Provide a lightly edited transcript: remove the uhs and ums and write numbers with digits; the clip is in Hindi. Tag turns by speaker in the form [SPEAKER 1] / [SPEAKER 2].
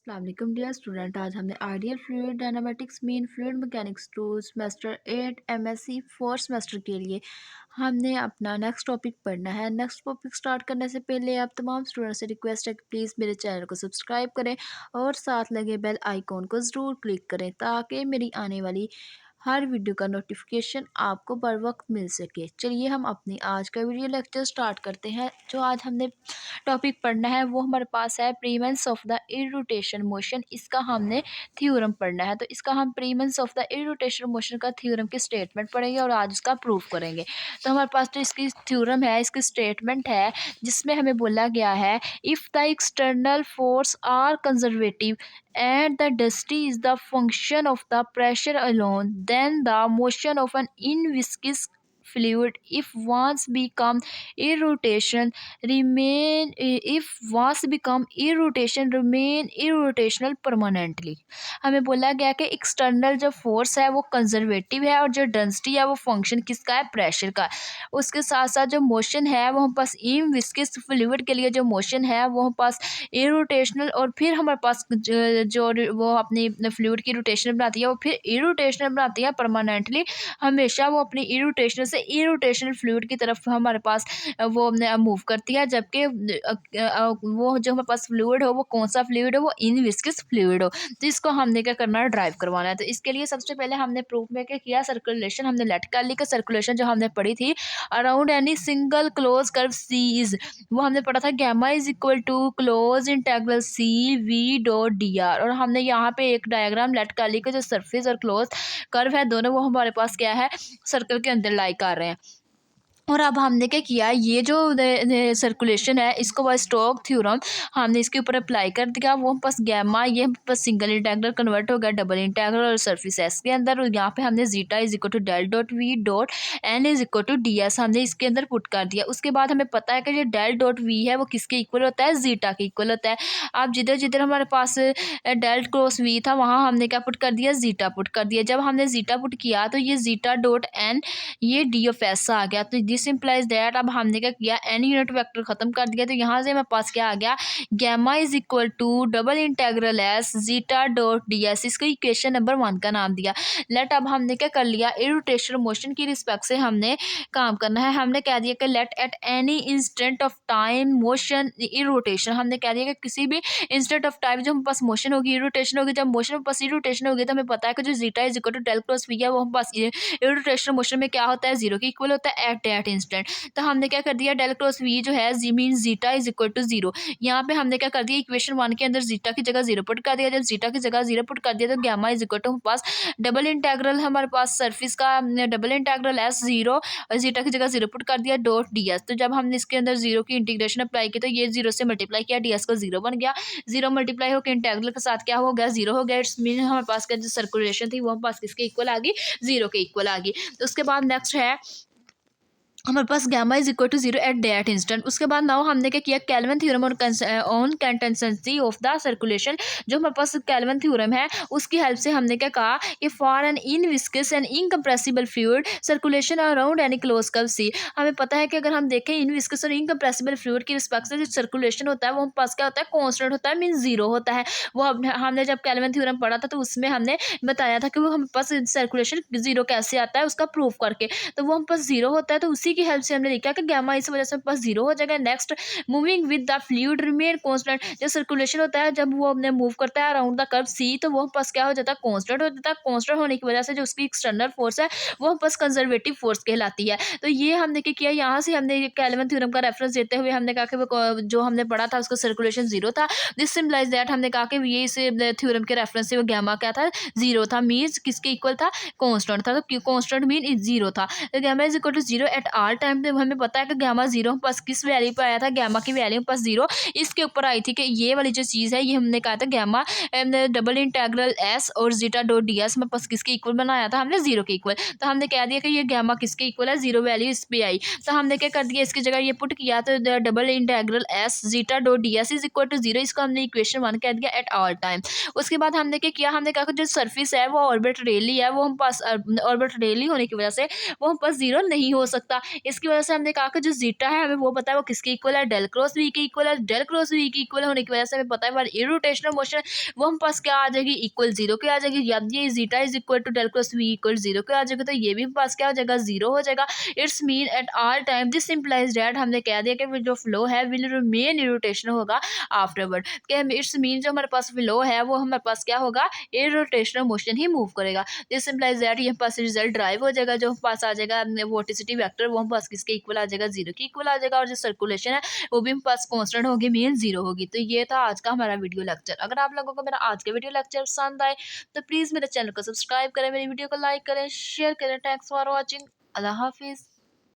[SPEAKER 1] अस्सलाम डियर स्टूडेंट। आज हमने ideal fluid dynamics mean fluid mechanics two semester 8 MSc fourth semester के लिए हमने अपना नेक्स्ट टॉपिक पढ़ना है। नेक्स्ट टॉपिक स्टार्ट करने से पहले आप तमाम स्टूडेंट से रिक्वेस्ट है कि प्लीज़ मेरे चैनल को सब्सक्राइब करें और साथ लगे बेल आइकॉन को ज़रूर क्लिक करें ताकि मेरी आने वाली हर वीडियो का नोटिफिकेशन आपको बर वक्त मिल सके। चलिए हम अपनी आज का वीडियो लेक्चर स्टार्ट करते हैं। जो आज हमने टॉपिक पढ़ना है वो हमारे पास है प्रीमेंस ऑफ द इरोटेशन मोशन। इसका हमने थ्योरम पढ़ना है, तो इसका हम प्रीमेंस ऑफ द इरोटेशन मोशन का थ्योरम की स्टेटमेंट पढ़ेंगे और आज इसका प्रूफ करेंगे। तो हमारे पास जो इसकी थ्योरम है, इसकी स्टेटमेंट है, जिसमें हमें बोला गया है if the external force are conservative and the density is the function of the pressure alone, then the motion of an inviscous fluid if once become irrotation remain irrotational permanently। हमें बोला गया कि एक्सटर्नल जो फोर्स है वो कंजर्वेटिव है और जो डेंसिटी है वो फंक्शन किसका है, प्रेशर का। उसके साथ साथ जो मोशन है वो हम पास इनविस्कस फ्लूइड के लिए जो मोशन है वो हम पास इरोटेशनल, और फिर हमारे पास जो वो अपनी फ्लूइड की रोटेशन बनाती है वो फिर इरोटेशनल बनाती है परमानेंटली। हमेशा वो अपनी इरोटेशनल से इरोटेशनल फ्लूइड की तरफ हमारे पास वो मूव करती है, जबकि वो जो हमारे पास फ्लूइड हो वो कौन सा फ्लूइड हो, वो इनविस्कस फ्लूइड हो। तो इसको हमने क्या करना है, ड्राइव करवाना है। तो इसके लिए सबसे पहले हमने प्रूफ में क्या किया, सर्कुलेशन हमने लेट कर ली कि सर्कुलेशन जो हमने पढ़ी थी around any single close curve C is, वो हमने पढ़ा था gamma is equal to close integral C V dot D R. और हमने यहाँ पे एक डायग्राम लेट कर ली कि जो सरफेस और क्लोज कर्व है दोनों वो हमारे पास क्या है, सर्कल के अंदर लाई कर रहे हैं। और अब हमने क्या किया, ये जो सर्कुलेशन है इसको वह स्टोक थ्योरम हमने इसके ऊपर अप्लाई कर दिया। वो बस गैमा ये बस सिंगल इंटेग्रल कन्वर्ट हो गया डबल इंटेग्रल और सरफेस एस के अंदर। और यहाँ पे हमने zeta is equal to del dot V dot N is equal to D S हमने इसके अंदर पुट कर दिया। उसके बाद हमें पता है कि जो डेल डॉट वी है वो किसके इक्वल होता है, जीटा के इक्वल होता है। अब जिधर जिधर हमारे पास डेल क्रॉस वी था वहाँ हमने क्या पुट कर दिया, जीटा पुट कर दिया। जब हमने जीटा पुट किया तो ये जीटा डॉट एन ये डी ऑफ एस आ गया। तो दिस इम्प्लाइज दैट अब हमने क्या किया, एन यूनिट वेक्टर खत्म कर दिया। तो यहाँ से हमारे पास क्या आ गया, gamma is equal to double integral S zeta dot D S. इसको इक्वेशन नंबर 1 का नाम दिया। लेट अब हमने क्या कर लिया, इरोटेशनल मोशन की रिस्पेक्ट से हमने काम करना है। हमने कह दिया कि let at any instant of time motion irrotational, हमने कह दिया कि किसी भी इंस्टेंट ऑफ टाइम जो हमारे पास मोशन होगी इरोटेशन होगी। जब मोशन पास इरोटेशन होगी तो हमें पता है कि जो zeta is equal to del cross V है वो हम पास इरोटेशनल मोशन में क्या होता है, जीरो के इक्वल होता है एट दैट इंस्टेंट। तो हमने क्या कर दिया, डेल क्रॉस वी जो है जी mean zeta is equal to zero. यहाँ पे हमने क्या कर दिया, इक्वेशन 1 के अंदर जीटा की जगह जीरो पुट कर दिया। जब जीटा की जगह जीरो पुट कर दिया तो गैमा इज इक्वल टू पास डबल इंटेग्रल हमारे पास सरफेस का डबल इंटेग्रल एस जीरो और जीटा की जगह जीरो पुट कर दिया डॉट डी एस। तो जब हमने इसके अंदर जीरो की इंटीग्रेशन अप्लाई की तो ये जीरो से मल्टीप्लाई किया, डी एस को जीरो बन गया। जीरो मल्टीप्लाई होकर इंटेग्रल के साथ क्या हो गया, जीरो हो गया। इट्स मीन हमारे पास का जो सर्कुलेशन थी वो हमारे पास किसके इक्वल आ गई, जीरो के इक्वल आ गई। तो उसके बाद नेक्स्ट है हमारे पास gamma is equal to zero at that instant. उसके बाद नाउ हमने क्या किया, Kelvin theorem on consistency of the circulation. जो हमारे पास कैल्विन थ्योरम है उसकी हेल्प से हमने क्या कहा कि for an inviscid and incompressible fluid circulation around any close curve C. हमें पता है कि अगर हम देखें इनविस्कस और इनकम्प्रेसिबल फ्लूइड की रिस्पेक्ट से जो सर्कुलेशन होता है वो हमारे पास क्या होता है, कॉन्स्टेंट होता है, मीन जीरो होता है। वो हमने जब कैल्विन थ्योरम पढ़ा था तो उसमें हमने बताया था कि वो हमारे पास सर्कुलेशन जीरो कैसे आता है उसका प्रूफ करके। तो वो हमारे पास जीरो होता है तो उसी की हेल्प से हमने लिखा कि गैमा इस वजह से पास जीरो हो जाएगा। Next moving with the fluid remain constant. जो सर्कुलेशन होता है जब वो अपने मूव करता है अराउंड द कर्व सी तो वो पास क्या हो जाता है, कांस्टेंट हो जाता है। कांस्टेंट होने की वजह से जो उसकी एक्सटर्नल फोर्स है वो पास कंजर्वेटिव फोर्स कहलाती है। तो ये हमने क्या किया, यहाँ से हमने कैल्विन थ्योरम का रेफरेंस देते हुए हमने कहा कि वो जो हमने पढ़ा था उसका सर्कुलेशन जीरो था। दिस सिंबलाइज दैट हमने कहा कि ये इस थ्योरम के रेफरेंस से वो गैमा क्या था, जीरो था, मीन्स किसके इक्वल था, कांस्टेंट था। तो कांस्टेंट मीन जीरो था। तो gamma is equal to zero at all time. हमें पता है कि गैमा जीरो पास किस वैल्यू पर आया था, गैमा की वैल्यू पास जीरो इसके ऊपर आई थी कि ये वाली जो चीज़ है ये हमने कहा था गैमा डबल इंटेग्रल एस और जीटा डॉट डी एस में पास किसके इक्वल बनाया था, हमने जीरो के इक्वल। तो हमने कह दिया कि ये गैमा किसके इक्वल है, जीरो वैल्यू इस पे आई। तो हमने क्या कर दिया, इसकी जगह ये पुट किया तो double integral S zeta dot D S is equal to zero. इसको हमने इक्वेशन 1 कह दिया एट ऑल टाइम। उसके बाद हमने क्या किया, हमने कहा कि जो सर्फिस है वो ऑर्बिट रेली है, वो हम पास ऑर्बिट रेली होने की वजह से वो हम पास जीरो नहीं हो सकता। इसकी वजह से हमने कहा कि जो जीटा है हमें वो पता है वो किसके इक्वल है, डेल क्रॉस वी के इक्वल है। डेल क्रॉस वी के इक्वल होने की वजह से हमें पता है हमारी इरोटेशनल मोशन वो हम पास क्या आ जाएगी, इक्वल जीरो के आ जाएगी। जब ये zeta is equal to del cross V equal zero के आ जाएगा तो ये भी हम पास क्या हो जाएगा, जीरो हो जाएगा। It's mean at all time this implies that, हमने कह दिया कि जो फ्लो है विल रिमेन इरोटेशनल होगा आफ्टरवर्ड। कि इट्स मीन जो हमारे पास फ्लो है वो हमारे पास क्या होगा, इरोटेशनल मोशन ही मूव करेगा। दिस इम्प्लाइज दैट ये पास रिजल्ट ड्राइव हो जाएगा, जो पास आ जाएगा वोटिसिटी वेक्टर वो हम पास किसके इक्वल आ जाएगा, जीरो के इक्वल आ जाएगा। और जो सर्कुलेशन है वो भी हम पास कांस्टेंट होगी, मीन जीरो होगी। तो ये था आज का हमारा वीडियो लेक्चर। अगर आप लोगों को मेरा आज का वीडियो लेक्चर पसंद आए तो प्लीज़ मेरे चैनल को सब्सक्राइब करें, मेरी वीडियो को लाइक करें, शेयर करें। Thanks for watching. अल्लाह हाफिज़।